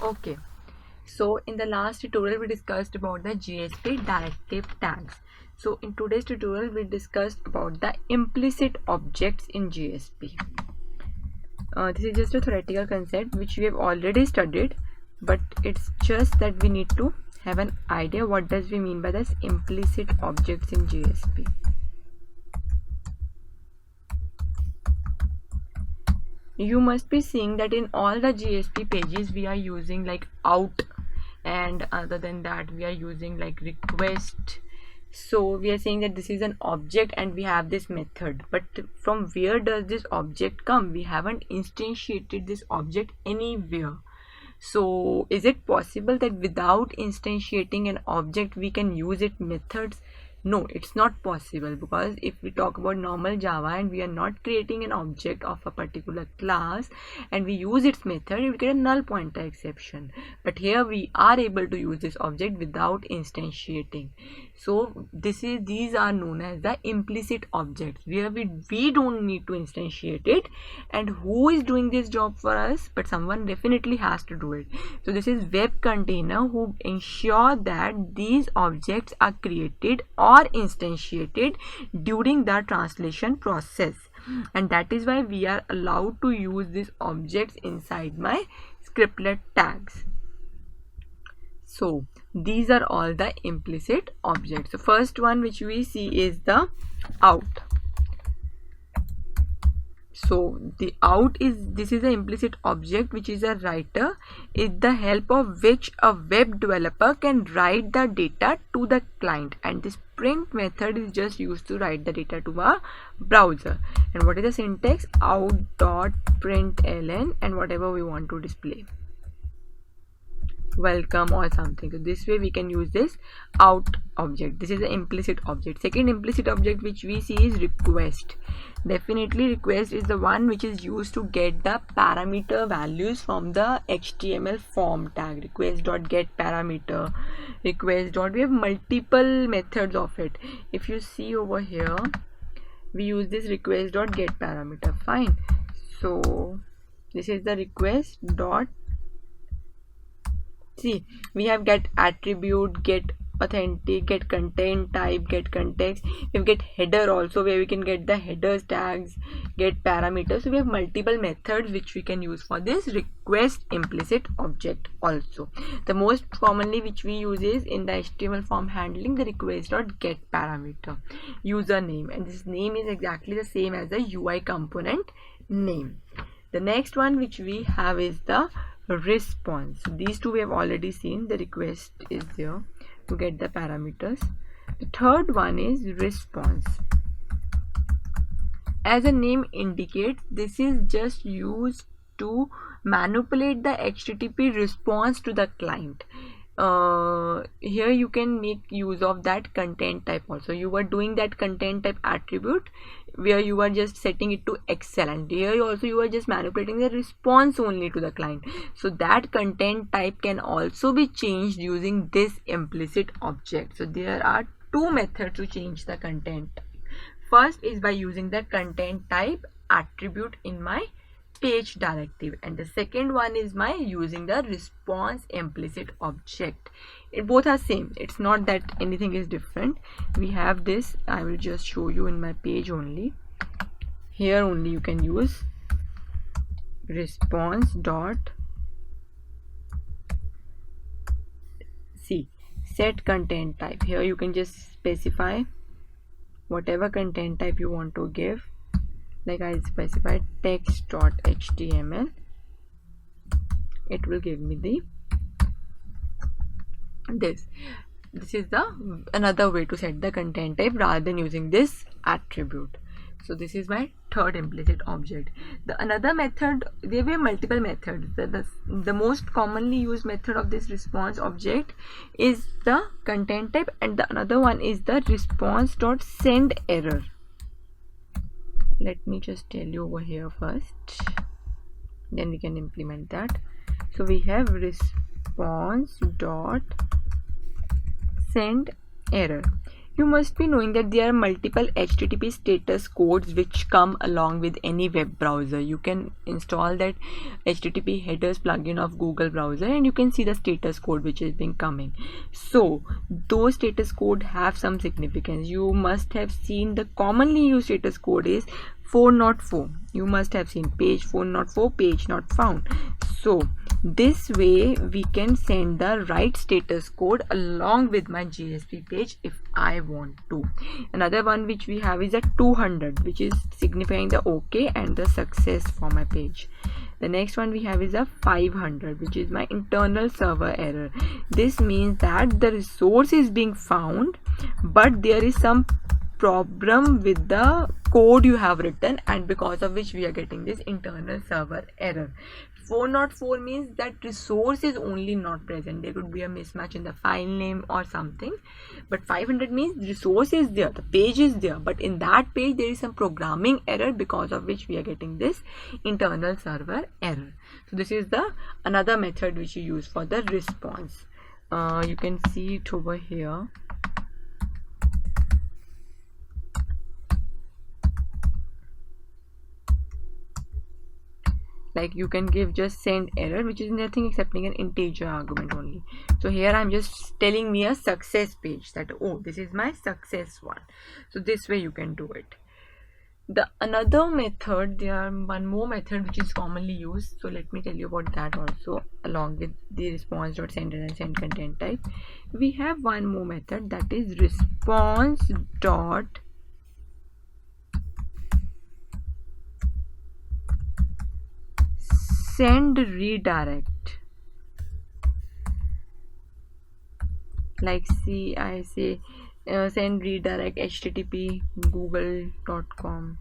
Okay, so in the last tutorial we discussed about the JSP directive tags. So in today's tutorial we discussed about the implicit objects in JSP. This is just a theoretical concept which we have already studied, but it's just that we need to have an idea what does we mean by this implicit objects in JSP. You must be seeing that in all the JSP pages we are using like out, and other than that we are using like request. So we are saying that this is an object and we have this method, but from where does this object come? We haven't instantiated this object anywhere. So is it possible that without instantiating an object we can use its methods? No, it's not possible, because if we talk about normal Java and we are not creating an object of a particular class and we use its method, we get a null pointer exception. But here we are able to use this object without instantiating. So these are known as the implicit objects, where we don't need to instantiate it. And who is doing this job for us? But someone definitely has to do it. So this is web container who ensure that these objects are created or instantiated during the translation process, and that is why we are allowed to use these objects inside my scriptlet tags. So these are all the implicit objects. The first one which we see is the out. So the out is an implicit object which is a writer, with the help of which a web developer can write the data to the client, and this print method is just used to write the data to a browser. And what is the syntax? Out.println and whatever we want to display, welcome or something. So this way we can use this out object. This is the implicit object. Second implicit object which we see is request. Definitely request is the one which is used to get the parameter values from the HTML form tag. Request.getParameter, request. We have multiple methods of it. If you see over here, we use this request.getParameter. Fine. So this is the request dot. See, we have get attribute, get authentic, get content type, get context. We get header also, where we can get the headers tags, get parameters. So we have multiple methods which we can use for this request implicit object also. The most commonly which we use is in the HTML form handling, the request.getParameter username, and this name is exactly the same as the UI component name. The next one which we have is the response. So these two we have already seen. The request is there to get the parameters. The third one is response. As the name indicates, this is just used to manipulate the HTTP response to the client. Here you can make use of that content type also. You are doing that content type attribute where you are just setting it to Excel, and here also you are just manipulating the response only to the client. So that content type can also be changed using this implicit object. So there are two methods to change the content type. First is by using the content type attribute in my page directive, and the second one is my using the response implicit object. It both are same. It's not that anything is different. We have this. I will just show you in my page only. Here only you can use response dot set content type. Here you can just specify whatever content type you want to give. Like I specified text.html, it will give me this is the another way to set the content type rather than using this attribute. So this is my third implicit object. The another method, there were multiple methods. The most commonly used method of this response object is the content type, and the another one is the response.sendError. Let me just tell you over here first, then we can implement that. So we have response.sendError. You must be knowing that there are multiple HTTP status codes which come along with any web browser. You can install that HTTP headers plugin of Google browser and you can see the status code which is being coming. So those status code have some significance. You must have seen the commonly used status code is 404. You must have seen page 404, page not found. So this way we can send the right status code along with my JSP page if I want to. Another one which we have is a 200, which is signifying the OK and the success for my page. The next one we have is a 500, which is my internal server error. This means that the resource is being found, but there is some problem with the code you have written, and because of which we are getting this internal server error. 404 means that resource is only not present. There could be a mismatch in the file name or something. But 500 means resource is there, the page is there, but in that page there is some programming error, because of which we are getting this internal server error. So this is the another method which you use for the response. You can see it over here. Like you can give just send error, which is nothing accepting an integer argument only. So here I'm just telling me a success page, that oh, this is my success one. So this way you can do it. The another method, there are one more method which is commonly used. So let me tell you about that also, along with the response.sender and send content type. We have one more method, that is response dot send redirect. Like see, I say send redirect http google.com.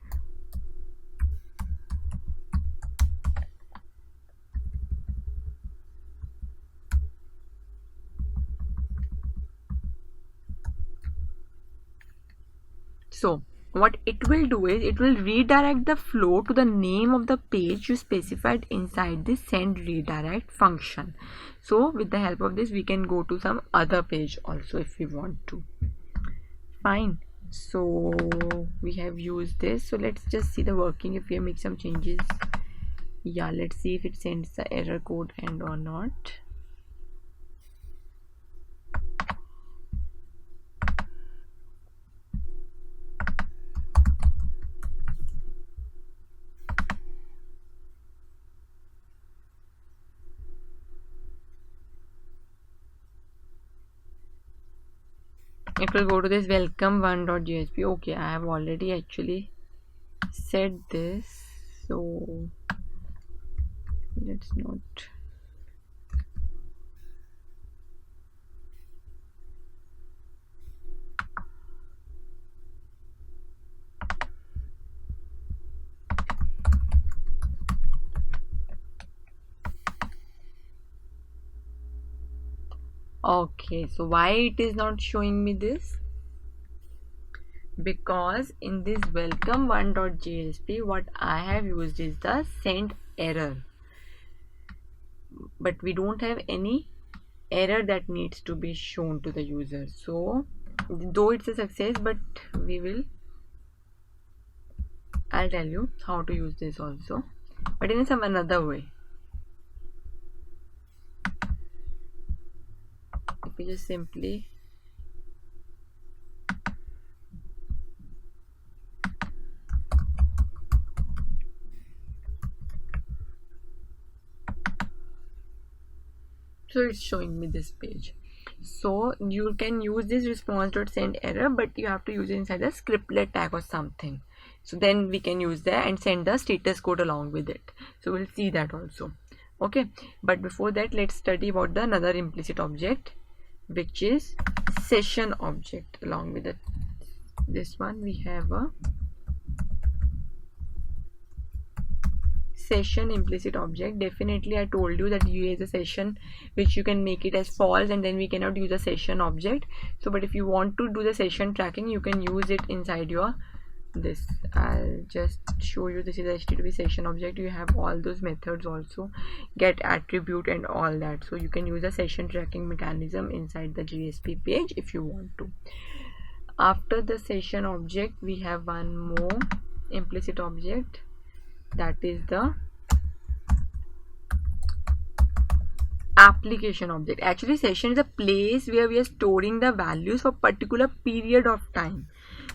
So what it will do is it will redirect the flow to the name of the page you specified inside this send redirect function. So with the help of this we can go to some other page also if we want to. Fine. So we have used this. So let's just see the working if we make some changes. Yeah, let's see if it sends the error code and or not. It will go to this welcome1.jsp. okay, I have already actually said this, so let's not. Okay, so why it is not showing me this? Because in this welcome1.jsp what I have used is the send error, but we don't have any error that needs to be shown to the user. So though it's a success, but I'll tell you how to use this also, but in some another way. If we just simply so it's showing me this page. So you can use this response.send error, but you have to use it inside a scriptlet tag or something. So then we can use that and send the status code along with it. So we'll see that also. Okay, but before that let's study about the another implicit object, which is session object. Along with it, this one we have a session implicit object. Definitely I told you that you use a session which you can make it as false, and then we cannot use a session object. So but if you want to do the session tracking, you can use it inside your this. I'll just show you. This is the HTTP session object. You have all those methods also, get attribute and all that, so you can use a session tracking mechanism inside the JSP page if you want to. After the session object, we have one more implicit object, that is the application object. Actually, session is a place where we are storing the values for particular period of time.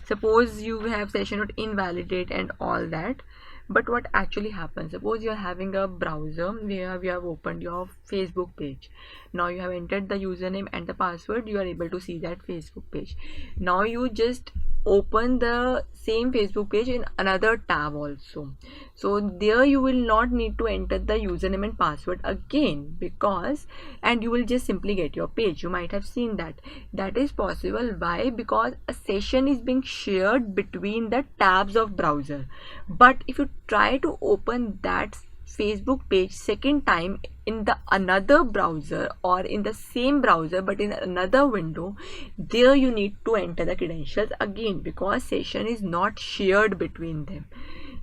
Suppose you have session.invalidate and all that, but what actually happens, suppose you are having a browser where you have opened your Facebook page. Now you have entered the username and the password, you are able to see that Facebook page. Now you just open the same Facebook page in another tab also, so there you will not need to enter the username and password again, because and you will just simply get your page. You might have seen that is possible. Why? Because a session is being shared between the tabs of browser. But if you try to open that Facebook page second time in the another browser or in the same browser but in another window, there you need to enter the credentials again, because session is not shared between them.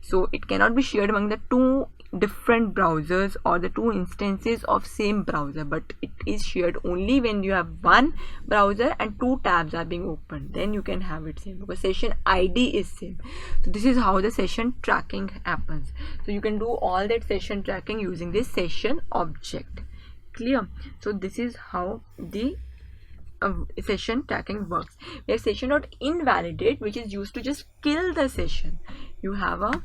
So it cannot be shared among the two different browsers or the two instances of same browser, but it is shared only when you have one browser and two tabs are being opened. Then you can have it same, because session ID is same. So this is how the session tracking happens. So you can do all that session tracking using this session object. Clear? So this is how the session tracking works. We have session.invalidate, which is used to just kill the session. You have a,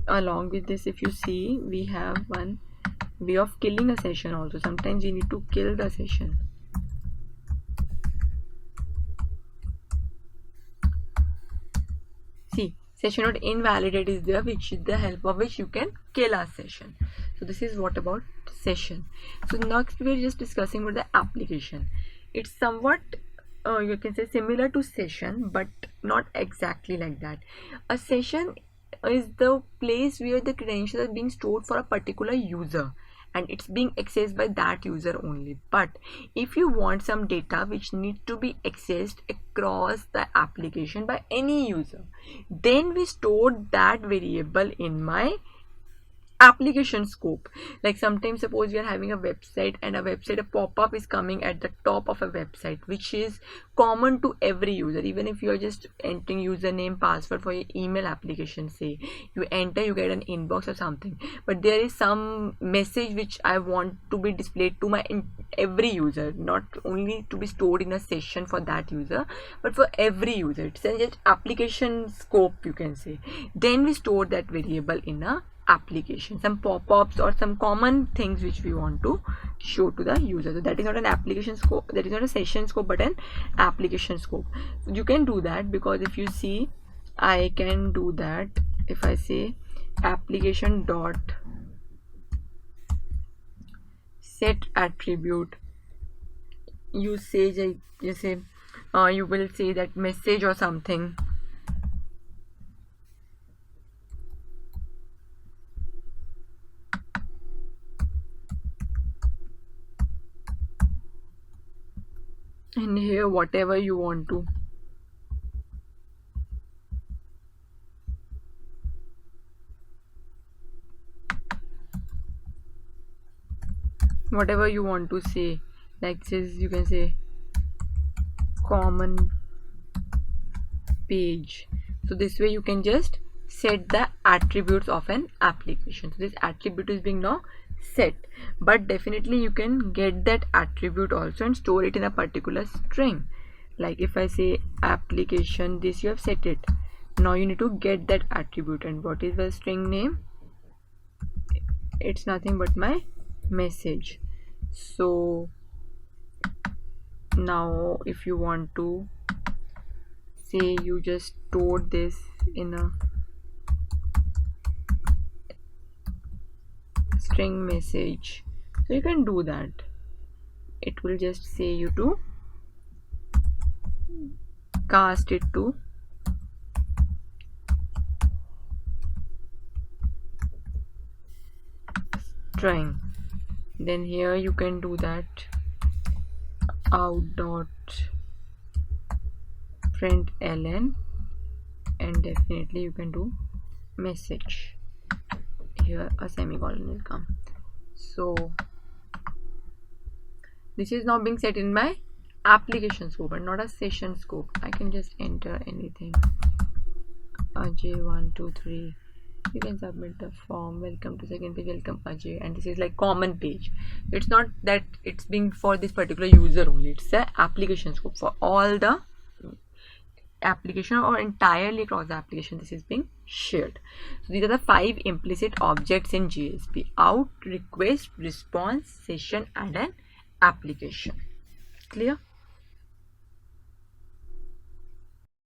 along with this, if you see, we have one way of killing a session also. Sometimes you need to kill the session. See, session.invalidate is there, which with the help of which you can kill a session. So this is what about session. So next we are just discussing about the application. It's somewhat you can say similar to session, but not exactly like that. A session is the place where the credentials are being stored for a particular user and it's being accessed by that user only. But if you want some data which needs to be accessed across the application by any user, then we store that variable in my application scope. Like sometimes suppose we are having a website and a pop-up is coming at the top of a website, which is common to every user. Even if you are just entering username, password for your email application, say you enter, you get an inbox or something, but there is some message which I want to be displayed to my every user, not only to be stored in a session for that user, but for every user. It's just application scope, you can say. Then we store that variable in a application, some pop-ups or some common things which we want to show to the user. So that is not an application scope, that is not a session scope, but an application scope. You can do that, because if you see, I can do that. If I say application dot set attribute, you say you will say that message or something. And here whatever you want to, whatever you want to say, like this, you can say common page. So this way you can just set the attributes of an application. So this attribute is being now set, but definitely you can get that attribute also and store it in a particular string. Like if I say application, this you have set it. Now you need to get that attribute, and what is the string name? It's nothing but my message. So now if you want to say, you just store this in a string message, so you can do that. It will just say you to cast it to string. Then here you can do that out dot println, and definitely you can do message. Here a semicolon will come. So this is now being set in my application scope and not a session scope. I can just enter anything. Ajay 1 2 3. You can submit the form. Welcome to second page. Welcome Ajay. And this is like common page. It's not that it's being for this particular user only. It's a application scope for all the application or entirely across the application. This is being shared. So these are the 5 implicit objects in JSP: out, request, response, session, and an application. Clear?